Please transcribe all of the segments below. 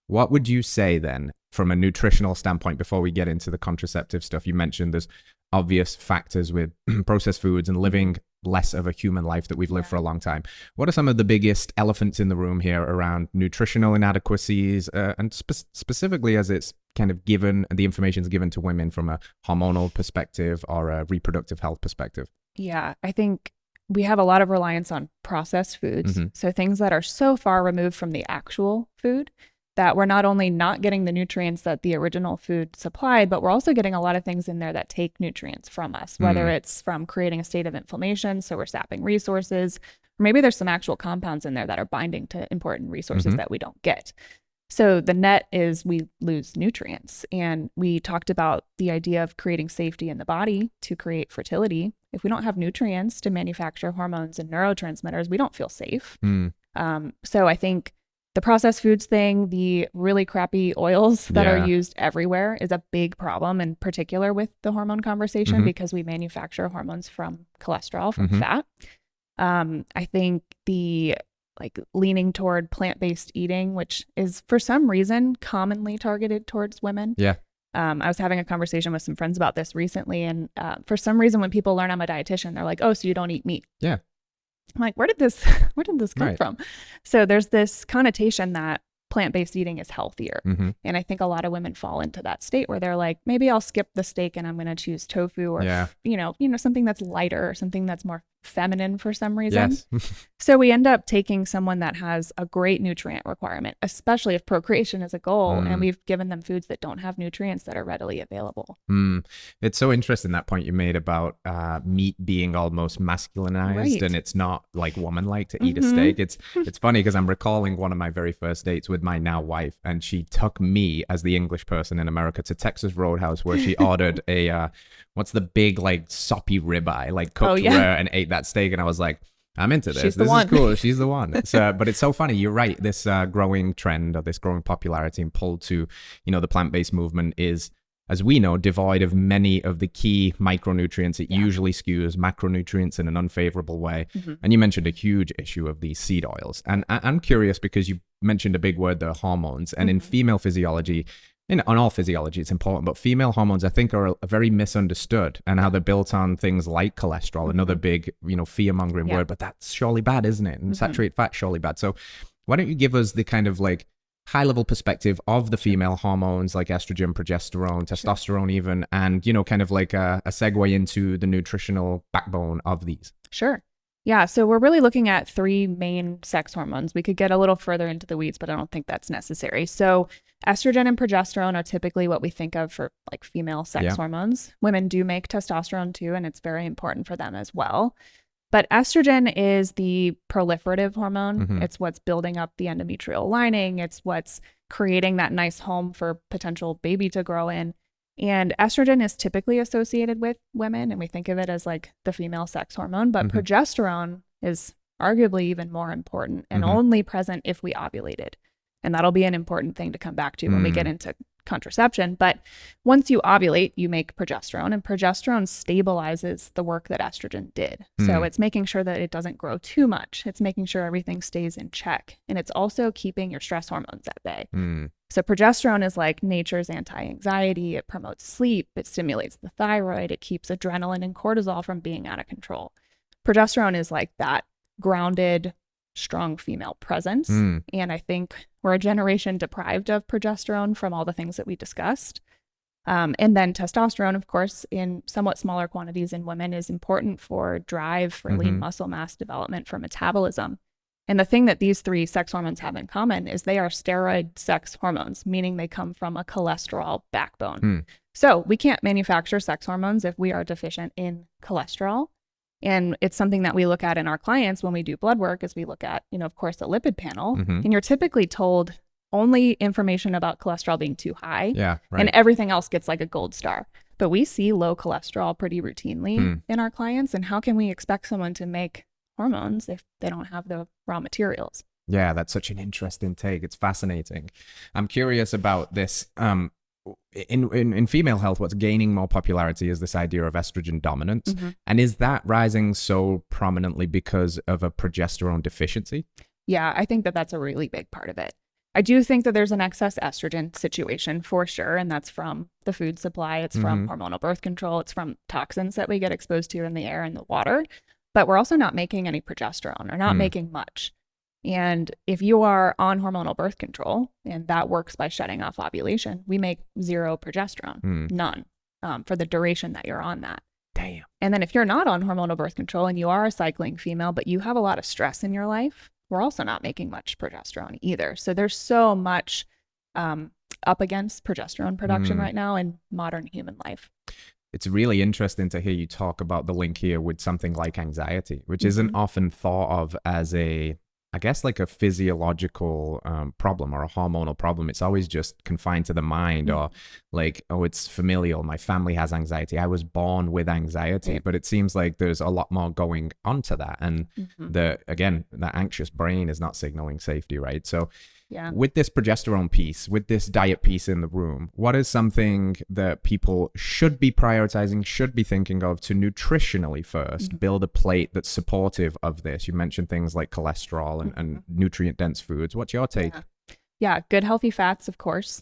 What would you say then from a nutritional standpoint before we get into the contraceptive stuff? You mentioned there's obvious factors with processed foods and living less of a human life that we've lived for a long time. What are some of the biggest elephants in the room here around nutritional inadequacies and specifically as it's kind of given, the information is given to women from a hormonal perspective or a reproductive health perspective? Yeah, I think we have a lot of reliance on processed foods. So things that are so far removed from the actual food that we're not only not getting the nutrients that the original food supplied, but we're also getting a lot of things in there that take nutrients from us, whether it's from creating a state of inflammation, so we're sapping resources, or maybe there's some actual compounds in there that are binding to important resources that we don't get. So the net is we lose nutrients. And we talked about the idea of creating safety in the body to create fertility. If we don't have nutrients to manufacture hormones and neurotransmitters, we don't feel safe. So I think the processed foods thing, the really crappy oils that are used everywhere is a big problem, in particular with the hormone conversation, because we manufacture hormones from cholesterol, from fat. I think the leaning toward plant-based eating, which is for some reason commonly targeted towards women. I was having a conversation with some friends about this recently, and for some reason when people learn I'm a dietitian, they're like, oh, so you don't eat meat. I'm like, where did this come from? So there's this connotation that plant-based eating is healthier. And I think a lot of women fall into that state where they're like, maybe I'll skip the steak and I'm going to choose tofu or, something that's lighter or something that's more feminine for some reason. So we end up taking someone that has a great nutrient requirement, especially if procreation is a goal, and we've given them foods that don't have nutrients that are readily available. It's so interesting that point you made about meat being almost masculinized, and it's not like woman-like to eat a steak. It's funny because I'm recalling one of my very first dates with my now wife, and she took me as the English person in America to Texas Roadhouse, where she ordered a what's the big soppy ribeye, cooked rare, and ate that steak, and I was like, I'm into this. This is cool. She's the one. So, but it's so funny. You're right. This growing trend or this growing popularity and pull to, the plant-based movement is, as we know, devoid of many of the key micronutrients. It usually skews macronutrients in an unfavorable way. And you mentioned a huge issue of these seed oils. And I'm curious because you mentioned a big word, the hormones. And in female physiology, on all physiology, it's important, but female hormones, I think, are very misunderstood, and how they're built on things like cholesterol, another big, fear-mongering word, but that's surely bad, isn't it? And saturated fat, surely bad. So why don't you give us the kind of high-level perspective of the female hormones like estrogen, progesterone, testosterone even, and, kind of like a segue into the nutritional backbone of these? Sure. Yeah, so we're really looking at three main sex hormones. We could get a little further into the weeds, but I don't think that's necessary. So estrogen and progesterone are typically what we think of for female sex hormones. Women do make testosterone too, and it's very important for them as well. But estrogen is the proliferative hormone. It's what's building up the endometrial lining. It's what's creating that nice home for potential baby to grow in. And estrogen is typically associated with women, and we think of it as the female sex hormone, but progesterone is arguably even more important and only present if we ovulated. And that'll be an important thing to come back to when we get into contraception. But once you ovulate, you make progesterone, and progesterone stabilizes the work that estrogen did. So it's making sure that it doesn't grow too much. It's making sure everything stays in check. And it's also keeping your stress hormones at bay. So progesterone is like nature's anti-anxiety. It promotes sleep. It stimulates the thyroid. It keeps adrenaline and cortisol from being out of control. Progesterone is like that grounded, strong female presence. And I think we're a generation deprived of progesterone from all the things that we discussed. And then testosterone, of course, in somewhat smaller quantities in women is important for drive, for lean muscle mass development, for metabolism. And the thing that these three sex hormones have in common is they are steroid sex hormones, meaning they come from a cholesterol backbone. So we can't manufacture sex hormones if we are deficient in cholesterol. And it's something that we look at in our clients when we do blood work, is we look at, of course, a lipid panel. And you're typically told only information about cholesterol being too high. And everything else gets a gold star. But we see low cholesterol pretty routinely in our clients. And how can we expect someone to make hormones if they don't have the raw materials? Yeah, that's such an interesting take. It's fascinating. I'm curious about this. In female health, what's gaining more popularity is this idea of estrogen dominance. And is that rising so prominently because of a progesterone deficiency? Yeah, I think that that's a really big part of it. I do think that there's an excess estrogen situation for sure. And that's from the food supply. It's from hormonal birth control. It's from toxins that we get exposed to in the air and the water. But we're also not making any progesterone or not making much. And if you are on hormonal birth control, and that works by shutting off ovulation, we make zero progesterone, none, for the duration that you're on that. Damn. And then if you're not on hormonal birth control and you are a cycling female, but you have a lot of stress in your life, we're also not making much progesterone either. So there's so much up against progesterone production right now in modern human life. It's really interesting to hear you talk about the link here with something like anxiety, which isn't often thought of as I guess like a physiological problem or a hormonal problem. It's always just confined to the mind or like, oh, it's familial. My family has anxiety. I was born with anxiety, but it seems like there's a lot more going on to that. And the anxious brain is not signaling safety, right? So with this progesterone piece, with this diet piece in the room, what is something that people should be prioritizing, should be thinking of to nutritionally first build a plate that's supportive of this? You mentioned things like cholesterol and nutrient-dense foods. What's your take? Yeah, good healthy fats, of course.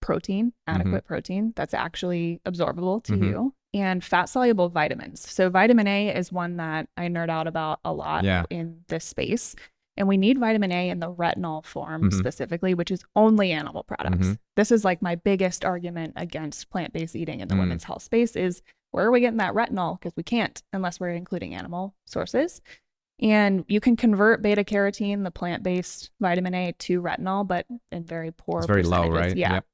Protein, adequate protein that's actually absorbable to you. And fat-soluble vitamins. So vitamin A is one that I nerd out about a lot in this space. And we need vitamin A in the retinol form specifically, which is only animal products. This is like my biggest argument against plant-based eating in the women's health space is where are we getting that retinol? Because we can't unless we're including animal sources. And you can convert beta carotene, the plant-based vitamin A, to retinol, but in very poor percentages. It's very low, right? Yeah. Yep.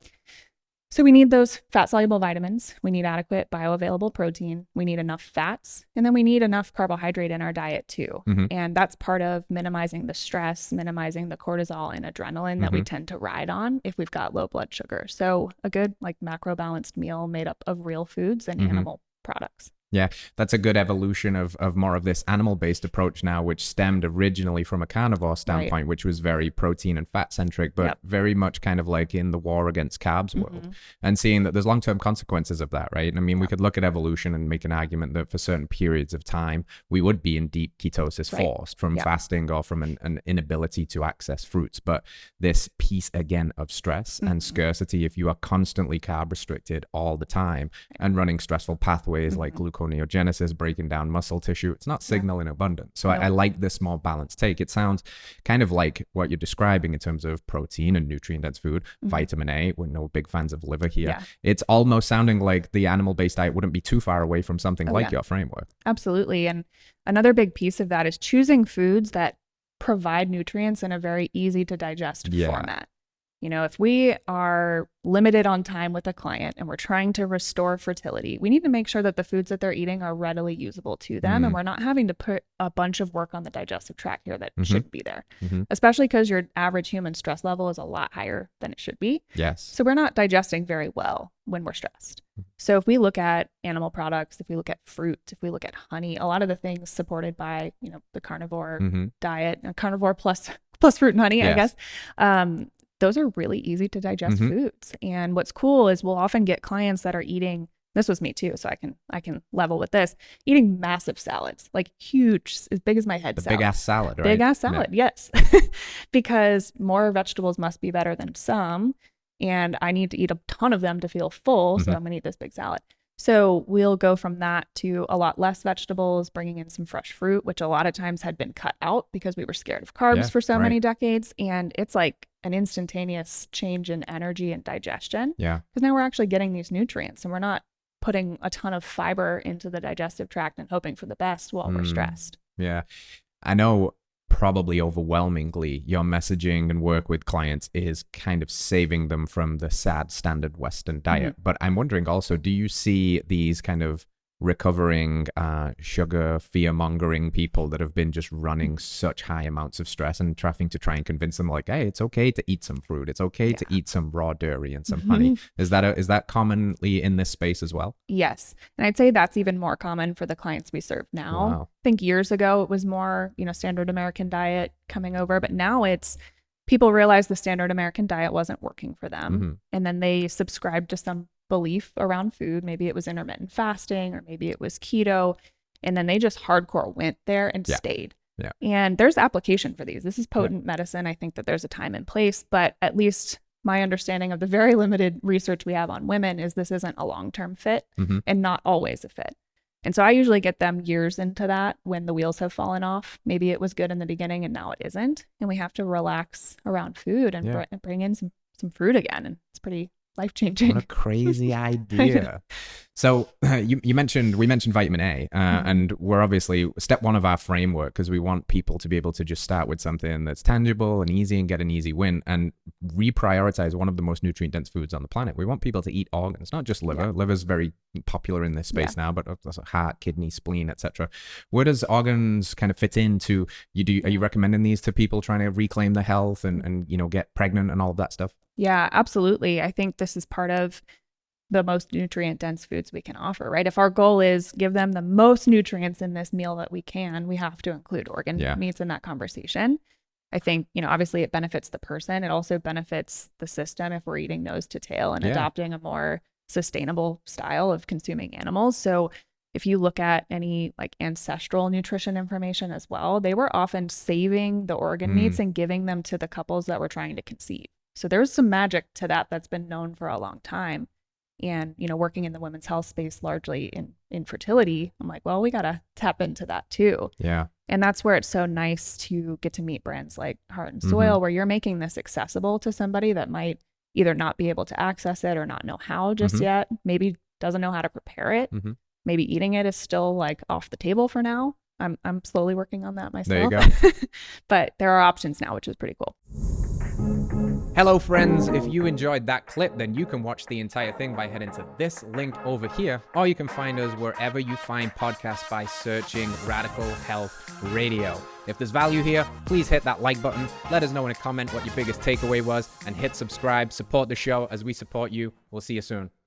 So we need those fat-soluble vitamins. We need adequate bioavailable protein. We need enough fats. And then we need enough carbohydrate in our diet too. And that's part of minimizing the stress, minimizing the cortisol and adrenaline that we tend to ride on if we've got low blood sugar. So a good like macro balanced meal made up of real foods and animal products. Yeah, that's a good evolution of more of this animal-based approach now, which stemmed originally from a carnivore standpoint, which was very protein and fat-centric, but very much kind of like in the war against carbs world, and seeing that there's long-term consequences of that, right? I mean, we could look at evolution and make an argument that for certain periods of time, we would be in deep ketosis forced from fasting or from an inability to access fruits. But this piece, again, of stress and scarcity, if you are constantly carb restricted all the time and running stressful pathways like gluconeogenesis, breaking down muscle tissue, it's not signaling abundance. So I like this more balanced take. It sounds kind of like what you're describing in terms of protein and nutrient-dense food, vitamin A. We're no big fans of liver here. It's almost sounding like the animal-based diet wouldn't be too far away from something like your framework. Absolutely. And another big piece of that is choosing foods that provide nutrients in a very easy to digest format. You know, if we are limited on time with a client and we're trying to restore fertility, we need to make sure that the foods that they're eating are readily usable to them. And we're not having to put a bunch of work on the digestive tract here that shouldn't be there, especially because your average human stress level is a lot higher than it should be. Yes. So we're not digesting very well when we're stressed. So if we look at animal products, if we look at fruit, if we look at honey, a lot of the things supported by, you know, the carnivore diet, carnivore plus fruit and honey, I guess, those are really easy to digest foods. And what's cool is we'll often get clients that are eating, this was me too, so I can level with this, eating massive salads, like huge, as big as my head salad. Big ass salad, right? Big ass salad, yes. Because more vegetables must be better than some. And I need to eat a ton of them to feel full. So I'm going to eat this big salad. So we'll go from that to a lot less vegetables, bringing in some fresh fruit, which a lot of times had been cut out because we were scared of carbs for so many decades. And it's like an instantaneous change in energy and digestion. Yeah. Because now we're actually getting these nutrients and we're not putting a ton of fiber into the digestive tract and hoping for the best while we're stressed. Yeah. I know probably overwhelmingly your messaging and work with clients is kind of saving them from the sad standard Western diet. But I'm wondering also, do you see these kind of recovering sugar fear-mongering people that have been just running such high amounts of stress and having to try and convince them like, hey, it's okay to eat some fruit, it's okay to eat some raw dairy and some honey? Is that commonly in this space as well? Yes. And I'd say that's even more common for the clients we serve now. Wow. I think years ago it was more, you know, standard American diet coming over, but now it's people realize the standard American diet wasn't working for them. And then they subscribe to some belief around food. Maybe it was intermittent fasting or maybe it was keto. And then they just hardcore went there and stayed. Yeah. And there's application for these. This is potent medicine. I think that there's a time and place, but at least my understanding of the very limited research we have on women is this isn't a long-term fit and not always a fit. And so I usually get them years into that when the wheels have fallen off. Maybe it was good in the beginning and now it isn't. And we have to relax around food and bring in some fruit again. And it's pretty life-changing. What a crazy idea. So we mentioned vitamin A, and we're obviously step one of our framework, because we want people to be able to just start with something that's tangible and easy and get an easy win, and reprioritize one of the most nutrient dense foods on the planet. We want people to eat organs, not just liver. Liver's very popular in this space now, but also heart, kidney, spleen, etc. Where does organs kind of fit into you? Are you recommending these to people trying to reclaim their health and get pregnant and all of that stuff? Yeah, absolutely. I think this is part of the most nutrient dense foods we can offer, right? If our goal is give them the most nutrients in this meal that we can, we have to include organ meats in that conversation. I think, obviously it benefits the person. It also benefits the system if we're eating nose to tail and adopting a more sustainable style of consuming animals. So if you look at any like ancestral nutrition information as well, they were often saving the organ meats and giving them to the couples that were trying to conceive. So there's some magic to that that's been known for a long time. And, working in the women's health space largely in fertility, I'm like, well, we got to tap into that too. Yeah. And that's where it's so nice to get to meet brands like Heart and Soil, where you're making this accessible to somebody that might either not be able to access it or not know how just yet, maybe doesn't know how to prepare it. Maybe eating it is still like off the table for now. I'm slowly working on that myself. There you go. But there are options now, which is pretty cool. Hello friends, if you enjoyed that clip, then you can watch the entire thing by heading to this link over here, or you can find us wherever you find podcasts by searching Radical Health Radio. If there's value here, please hit that like button, let us know in a comment what your biggest takeaway was, and hit subscribe. Support the show as we support you. We'll see you soon.